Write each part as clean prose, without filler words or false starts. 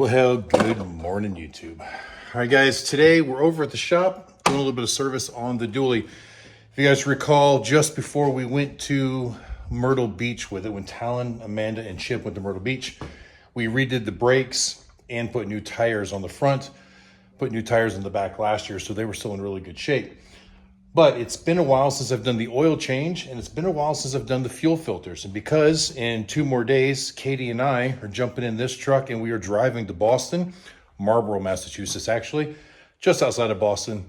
Well, good morning, YouTube. All right, guys, today we're over at the shop doing a little bit of service on the Dooley. If you guys recall, just before we went to Myrtle Beach with it, when Talon, Amanda, and Chip went to Myrtle Beach, we redid the brakes and put new tires on the front, put new tires in the back last year, so they were still in really good shape. But it's been a while since I've done the oil change, and it's been a while since I've done the fuel filters. And because in 2 more days, Katie and I are jumping in this truck and we are driving to Boston, Marlborough, Massachusetts, actually, just outside of Boston.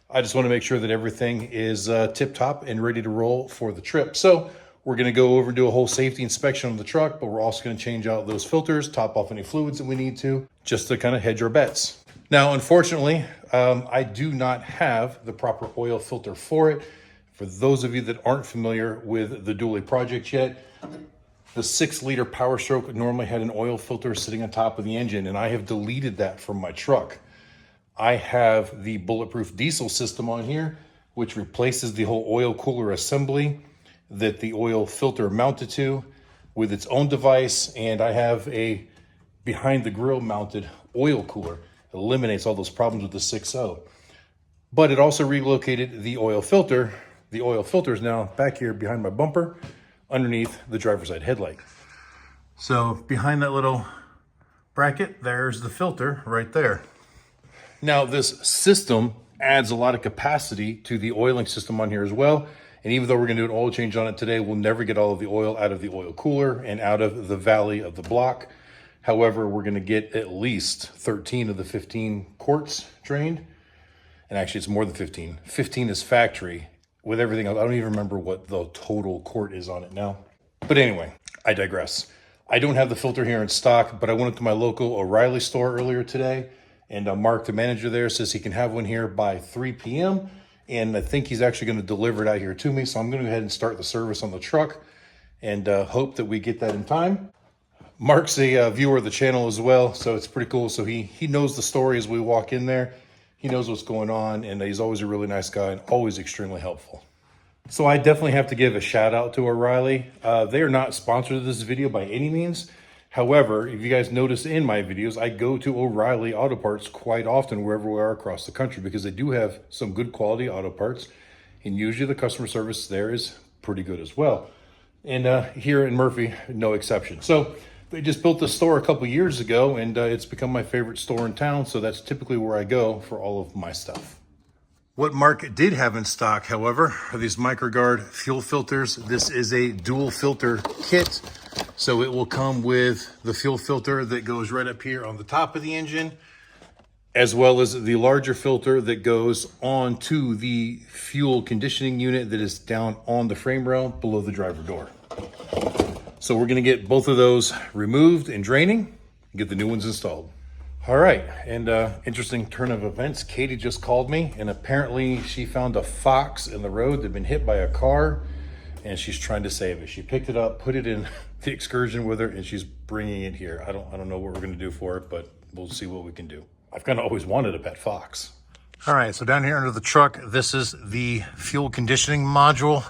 I just want to make sure that everything is tip-top and ready to roll for the trip. So we're going to go over and do a whole safety inspection on the truck, but we're also going to change out those filters, top off any fluids that we need to, just to kind of hedge our bets. Now, unfortunately, I do not have the proper oil filter for it. For those of you that aren't familiar with the Dooley project yet, the 6-liter Power Stroke normally had an oil filter sitting on top of the engine, and I have deleted that from my truck. I have the bulletproof diesel system on here, which replaces the whole oil cooler assembly that the oil filter mounted to with its own device, and I have a behind the grill mounted oil cooler. Eliminates all those problems with the 6.0. But it also relocated the oil filter. The oil filter is now back here behind my bumper, underneath the driver's side headlight. So behind that little bracket, there's the filter right there. Now this system adds a lot of capacity to the oiling system on here as well. And even though we're gonna do an oil change on it today, we'll never get all of the oil out of the oil cooler and out of the valley of the block. However, we're going to get at least 13 of the 15 quarts drained. And actually, it's more than 15. 15 is factory. With everything else, I don't even remember what the total quart is on it now. But anyway, I digress. I don't have the filter here in stock, but I went to my local O'Reilly store earlier today. And Mark, the manager there, says he can have one here by 3 p.m. And I think he's actually going to deliver it out here to me. So I'm going to go ahead and start the service on the truck and hope that we get that in time. Mark's a viewer of the channel as well, so it's pretty cool. So he knows the story as we walk in there. He knows what's going on, and he's always a really nice guy and always extremely helpful. So I definitely have to give a shout out to O'Reilly. They are not sponsored of this video by any means. However, if you guys notice in my videos, I go to O'Reilly Auto Parts quite often wherever we are across the country because they do have some good quality auto parts, and usually the customer service there is pretty good as well. And here in Murphy, no exception. So they just built this store a couple years ago, and it's become my favorite store in town, so that's typically where I go for all of my stuff. What Mark did have in stock, however, are these MicroGuard fuel filters. This is a dual filter kit, so it will come with the fuel filter that goes right up here on the top of the engine, as well as the larger filter that goes onto the fuel conditioning unit that is down on the frame rail below the driver door. So we're gonna get both of those removed and draining and get the new ones installed. All right, and interesting turn of events. Katie just called me, and apparently she found a fox in the road that had been hit by a car, and she's trying to save it. She picked it up, put it in the excursion with her, and she's bringing it here. I don't know what we're gonna do for it, but we'll see what we can do. I've kind of always wanted a pet fox. All right, so down here under the truck, this is the fuel conditioning module.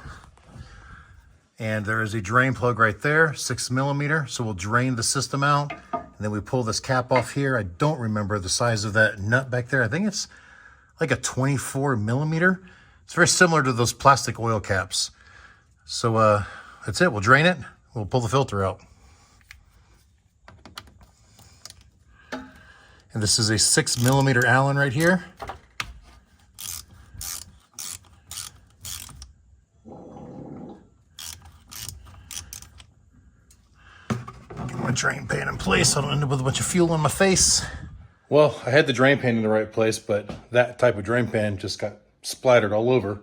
And there is a drain plug right there, 6 millimeter. So we'll drain the system out. And then we pull this cap off here. I don't remember the size of that nut back there. I think it's like a 24 millimeter. It's very similar to those plastic oil caps. So that's it, we'll drain it. We'll pull the filter out. And this is a 6 millimeter Allen right here. My drain pan in place so I don't end up with a bunch of fuel on my face. Well, I had the drain pan in the right place, but that type of drain pan just got splattered all over.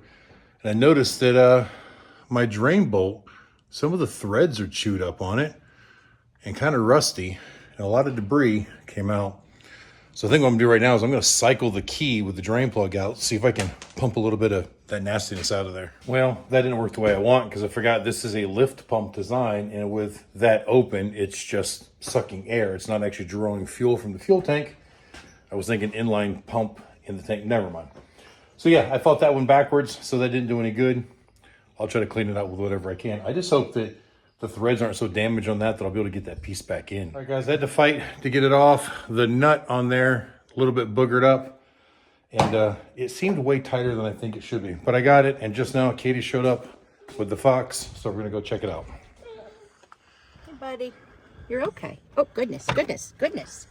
And I noticed that my drain bolt, some of the threads are chewed up on it and kind of rusty, and a lot of debris came out. So I think what I'm gonna do right now is I'm gonna cycle the key with the drain plug out, see if I can pump a little bit of that nastiness out of there. Well, that didn't work the way I want because I forgot this is a lift pump design, and with that open, it's just sucking air. It's not actually drawing fuel from the fuel tank. I was thinking inline pump in the tank, never mind. So yeah, I thought that one backwards, so that didn't do any good. I'll try to clean it out with whatever I can. I just hope that the threads aren't so damaged on that I'll be able to get that piece back in. All right, guys, I had to fight to get it off. The nut on there, a little bit boogered up, and it seemed way tighter than I think it should be. But I got it, and just now Katie showed up with the Fox, so we're gonna go check it out. Hey, buddy. You're okay. Oh, goodness, goodness, goodness.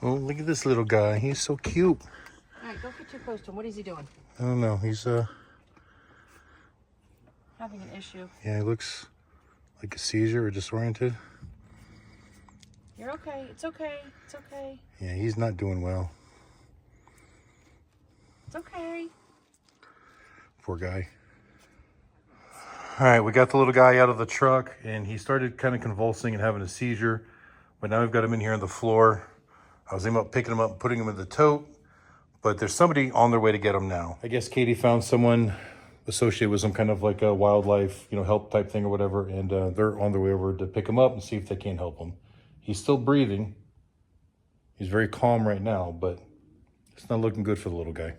Oh, look at this little guy. He's so cute. All right, go get too close to him. What is he doing? I don't know. He's Having an issue. yeah, he looks like a seizure or disoriented. You're okay. It's okay. It's okay. Yeah, he's not doing well. It's okay. Poor guy. All right, we got the little guy out of the truck, and he started kind of convulsing and having a seizure. But now we've got him in here on the floor. I was thinking about picking him up and putting him in the tote, but there's somebody on their way to get him now. I guess Katie found someone associated with some kind of like a wildlife, help type thing or whatever, and they're on their way over to pick him up and see if they can help him. He's still breathing. He's very calm right now, but it's not looking good for the little guy.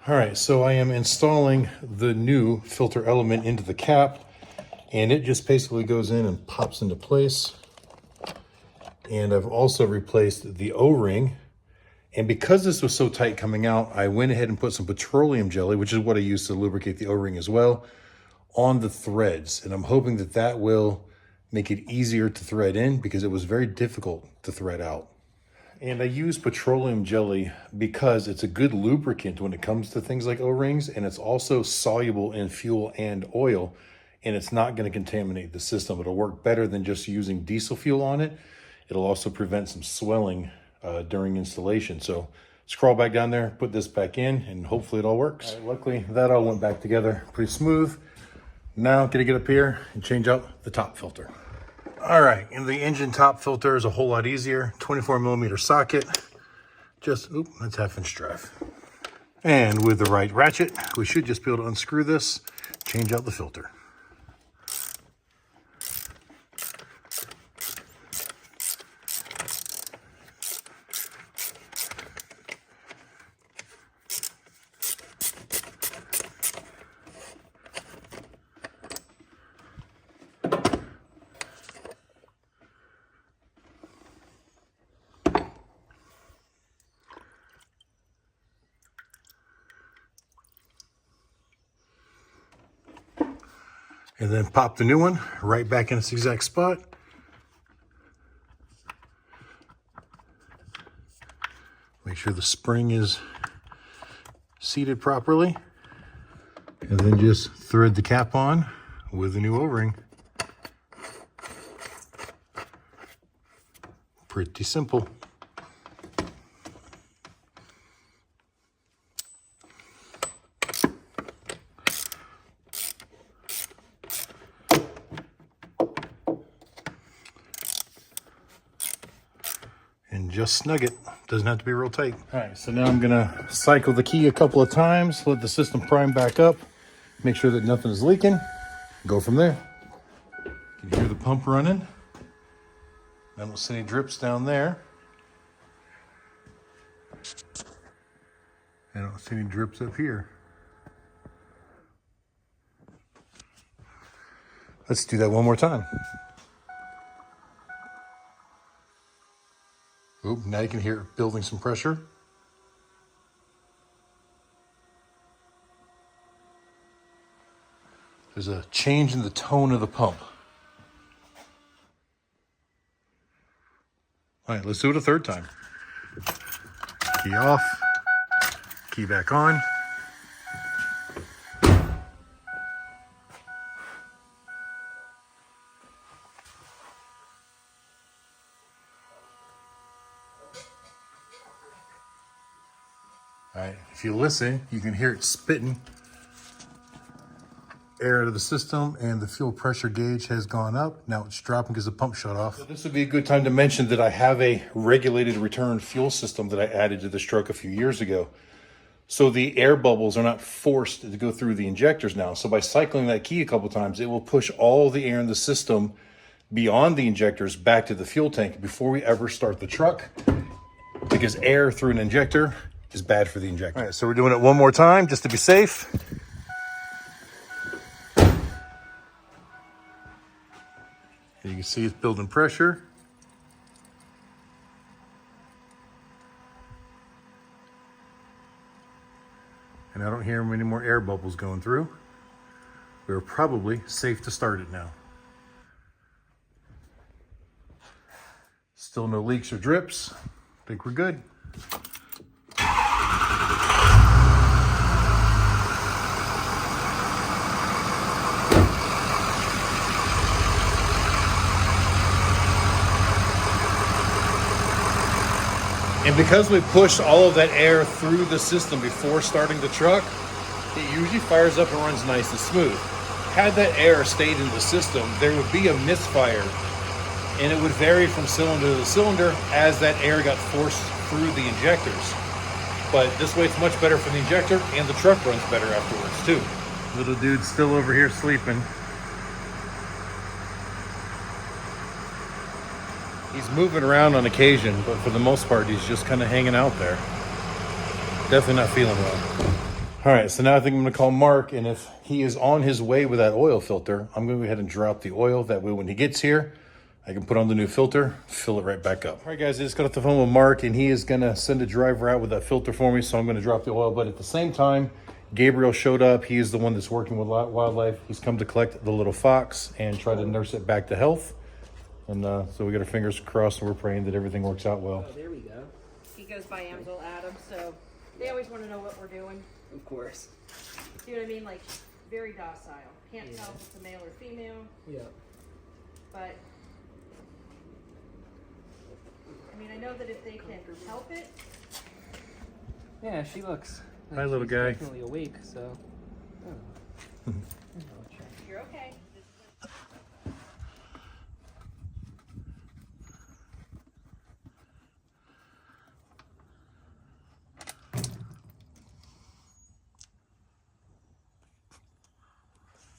All right, so I am installing the new filter element into the cap, and it just basically goes in and pops into place. And I've also replaced the O-ring. And because this was so tight coming out, I went ahead and put some petroleum jelly, which is what I use to lubricate the O-ring as well, on the threads. And I'm hoping that that will make it easier to thread in, because it was very difficult to thread out. And I use petroleum jelly because it's a good lubricant when it comes to things like O-rings, and it's also soluble in fuel and oil, and it's not going to contaminate the system. It'll work better than just using diesel fuel on it. It'll also prevent some swelling during installation. So let's crawl back down there, put this back in, and hopefully it all works. All right, luckily that all went back together pretty smooth. Now gonna get up here and change out the top filter. All right, and the engine top filter is a whole lot easier. 24mm socket, just, oop, that's 1/2" drive. And with the right ratchet, we should just be able to unscrew this, change out the filter. And then pop the new one right back in its exact spot. Make sure the spring is seated properly. And then just thread the cap on with the new O-ring. Pretty simple. And just snug it. Doesn't have to be real tight. All right, so now I'm gonna cycle the key a couple of times, let the system prime back up, make sure that nothing is leaking, go from there. You can hear the pump running. I don't see any drips down there. I don't see any drips up here. Let's do that one more time. Oop, now you can hear it building some pressure. There's a change in the tone of the pump. All right, let's do it a third time. Key off, key back on. All right, if you listen, you can hear it spitting air out of the system, and the fuel pressure gauge has gone up. Now it's dropping because the pump shut off. So this would be a good time to mention that I have a regulated return fuel system that I added to this truck a few years ago. So the air bubbles are not forced to go through the injectors now. So by cycling that key a couple times, it will push all the air in the system beyond the injectors back to the fuel tank before we ever start the truck, because air through an injector is bad for the injector. All right, so we're doing it one more time just to be safe. And you can see it's building pressure. And I don't hear any more air bubbles going through. We're probably safe to start it now. Still no leaks or drips. I think we're good. And because we pushed all of that air through the system before starting the truck, it usually fires up and runs nice and smooth. Had that air stayed in the system, there would be a misfire, and it would vary from cylinder to cylinder as that air got forced through the injectors. But this way it's much better for the injector, and the truck runs better afterwards too. Little dude's still over here sleeping. He's moving around on occasion, but for the most part, he's just kind of hanging out there. Definitely not feeling well. All right, so now I think I'm gonna call Mark, and if he is on his way with that oil filter, I'm gonna go ahead and drop the oil. That way when he gets here, I can put on the new filter, fill it right back up. All right, guys, I just got off the phone with Mark, and he is gonna send a driver out with that filter for me, so I'm gonna drop the oil. But at the same time, Gabriel showed up. He is the one that's working with wildlife. He's come to collect the little fox and try to nurse it back to health. And so we got our fingers crossed, and we're praying that everything works out well. Oh, there we go. He goes by Amsoil Adam, so they always want to know what we're doing. Of course. See what I mean? Like, very docile. Can't tell if it's a male or female, Yeah. but I mean, I know that if they can help it. Yeah, she looks. Like Hi, little she's guy. Definitely awake, so. Oh. You're okay.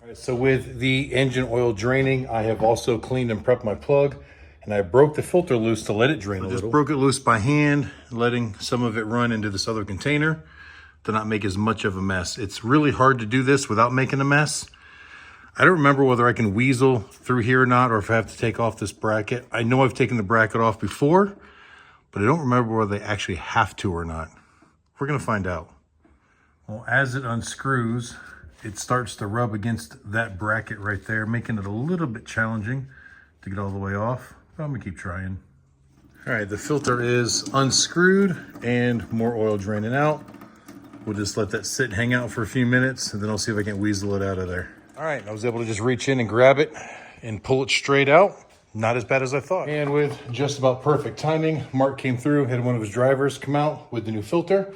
All right, so with the engine oil draining, I have also cleaned and prepped my plug, and I broke the filter loose to let it drain a little. Just broke it loose by hand, letting some of it run into this other container to not make as much of a mess. It's really hard to do this without making a mess. I don't remember whether I can weasel through here or not, or if I have to take off this bracket. I know I've taken the bracket off before, but I don't remember whether they actually have to or not. We're gonna find out. Well, as it unscrews, it starts to rub against that bracket right there, making it a little bit challenging to get all the way off. But I'm gonna keep trying. All right, the filter is unscrewed and more oil draining out. We'll just let that sit and hang out for a few minutes, and then I'll see if I can weasel it out of there. All right, I was able to just reach in and grab it and pull it straight out. Not as bad as I thought. And with just about perfect timing, Mark came through, had one of his drivers come out with the new filter,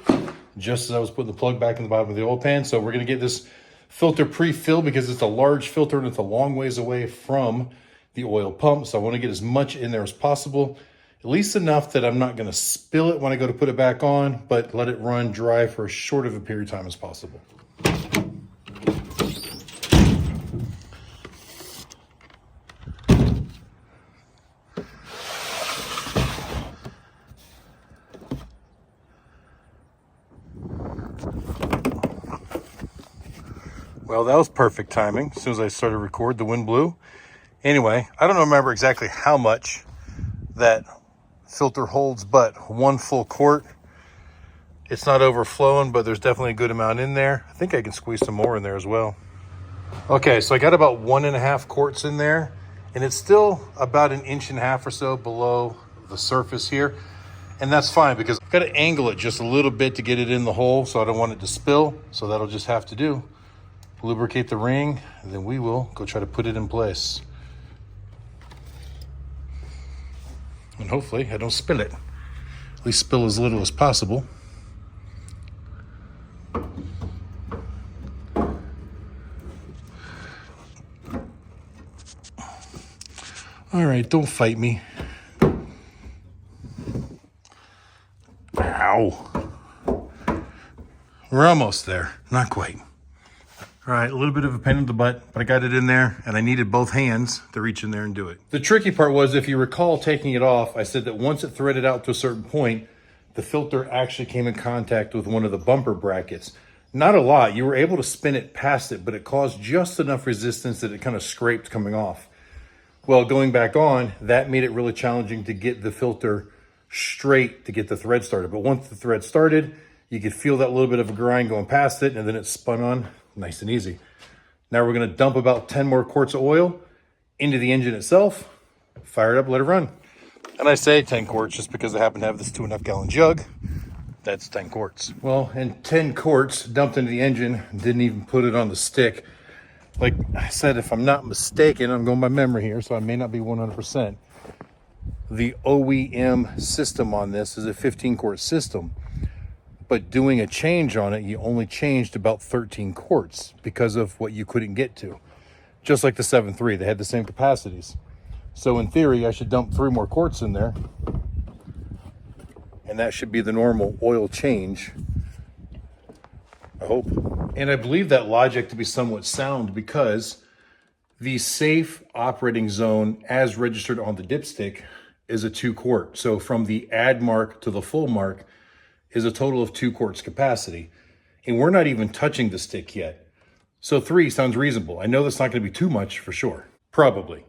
just as I was putting the plug back in the bottom of the oil pan. So we're gonna get this filter pre-filled because it's a large filter and it's a long ways away from the oil pump. So I want to get as much in there as possible, at least enough that I'm not going to spill it when I go to put it back on, but let it run dry for as short of a period of time as possible. Well, that was perfect timing. As soon as I started to record, the wind blew. Anyway, I don't remember exactly how much that filter holds, but 1 full quart. It's not overflowing, but there's definitely a good amount in there. I think I can squeeze some more in there as well. Okay, so I got about 1.5 quarts in there, and it's still about 1.5 inches or so below the surface here. And that's fine because I've got to angle it just a little bit to get it in the hole, so I don't want it to spill. So that'll just have to do. Lubricate the ring, and then we will go try to put it in place. And hopefully I don't spill it. At least spill as little as possible. All right, don't fight me. Ow. We're almost there. Not quite. All right, a little bit of a pain in the butt, but I got it in there, and I needed both hands to reach in there and do it. The tricky part was, if you recall taking it off, I said that once it threaded out to a certain point, the filter actually came in contact with one of the bumper brackets. Not a lot. You were able to spin it past it, but it caused just enough resistance that it kind of scraped coming off. Well, going back on, that made it really challenging to get the filter straight to get the thread started. But once the thread started, you could feel that little bit of a grind going past it, and then it spun on nice and easy. Now we're gonna dump about 10 more quarts of oil into the engine itself, fire it up, let it run. And I say 10 quarts just because I happen to have this 2.5 gallon jug. That's 10 quarts. Well, and 10 quarts dumped into the engine, didn't even put it on the stick. Like I said, if I'm not mistaken, I'm going by memory here, so I may not be 100%. The OEM system on this is a 15 quart system, but doing a change on it, you only changed about 13 quarts because of what you couldn't get to. Just like the 7.3, they had the same capacities. So in theory, I should dump 3 more quarts in there, and that should be the normal oil change, I hope. And I believe that logic to be somewhat sound because the safe operating zone as registered on the dipstick is a 2 quart. So from the add mark to the full mark is a total of 2 quarts capacity. And we're not even touching the stick yet. So 3 sounds reasonable. I know that's not going to be too much for sure. Probably.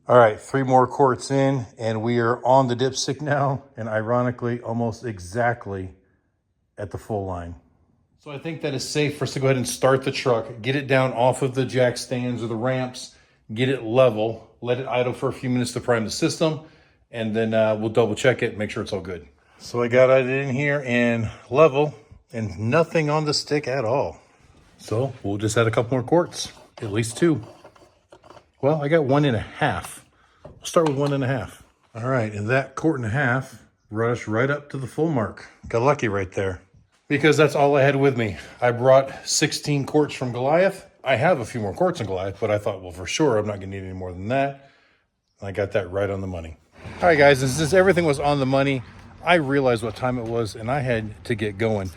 All right, 3 more quarts in and we are on the dipstick now, and ironically almost exactly at the full line. So I think that it's safe for us to go ahead and start the truck, get it down off of the jack stands or the ramps, get it level, let it idle for a few minutes to prime the system, and then we'll double check it and make sure it's all good. So I got it in here and level, and nothing on the stick at all. So we'll just add a couple more quarts, at least 2. Well, I got 1.5. We'll start with 1.5. All right, and that 1.25 quart brought us right up to the full mark. Got lucky right there. Because that's all I had with me. I brought 16 quarts from Goliath. I have a few more quarts in Goliath, but I thought, well, for sure, I'm not gonna need any more than that. I got that right on the money. All right, guys, since everything was on the money, I realized what time it was and I had to get going.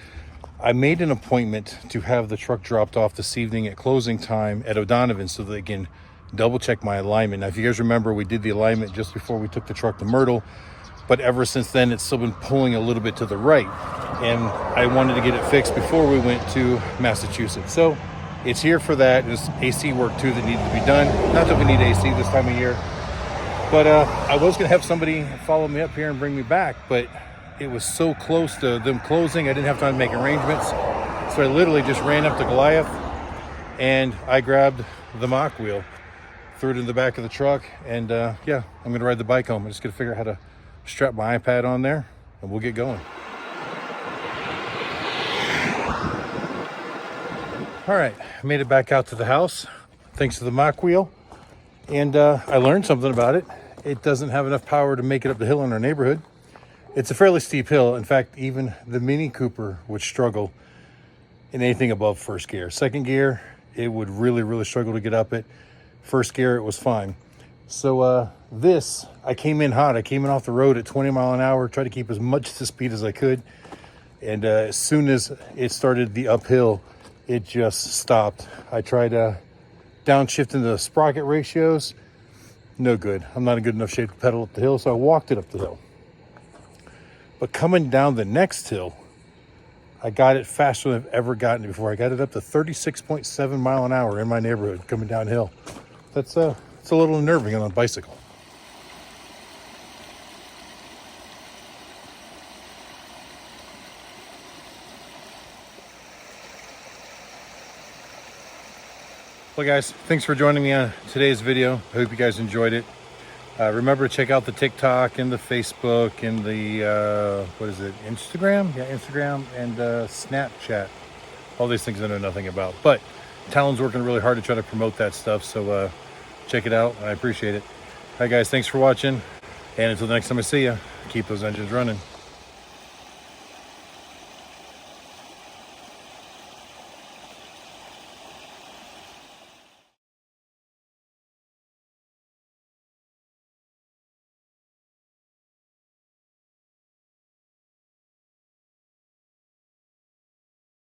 I made an appointment to have the truck dropped off this evening at closing time at O'Donovan so they can double check my alignment. Now, if you guys remember, we did the alignment just before we took the truck to Myrtle, but ever since then, it's still been pulling a little bit to the right. And I wanted to get it fixed before we went to Massachusetts. So it's here for that. There's AC work too that needed to be done. Not that we need AC this time of year, but I was gonna have somebody follow me up here and bring me back, but it was so close to them closing, I didn't have time to make arrangements. So I literally just ran up to Goliath and I grabbed the mock wheel, threw it in the back of the truck, and yeah, I'm gonna ride the bike home. I'm just gonna figure out how to strap my iPad on there and we'll get going. All right, I made it back out to the house thanks to the mock wheel, and I learned something about it. It doesn't have enough power to make it up the hill in our neighborhood. It's a fairly steep hill. In fact, even the Mini Cooper would struggle in anything above first gear. Second gear, it would really struggle to get up it. First gear, it was fine. So this, I came in hot. I came in off the road at 20 mile an hour, tried to keep as much the speed as I could. And as soon as it started the uphill, it just stopped. I tried downshifting the sprocket ratios. No good. I'm not in good enough shape to pedal up the hill, so I walked it up the hill. But coming down the next hill, I got it faster than I've ever gotten it before. I got it up to 36.7 mile an hour in my neighborhood coming downhill. It's a little unnerving on a bicycle. Well, guys, thanks for joining me on today's video. I hope you guys enjoyed it. Remember to check out the TikTok and the Facebook and the, what is it, Instagram? Yeah, Instagram and Snapchat. All these things I know nothing about. But Talons working really hard to try to promote that stuff, so check it out. I appreciate it. All right, guys, thanks for watching. And until the next time I see you, keep those engines running.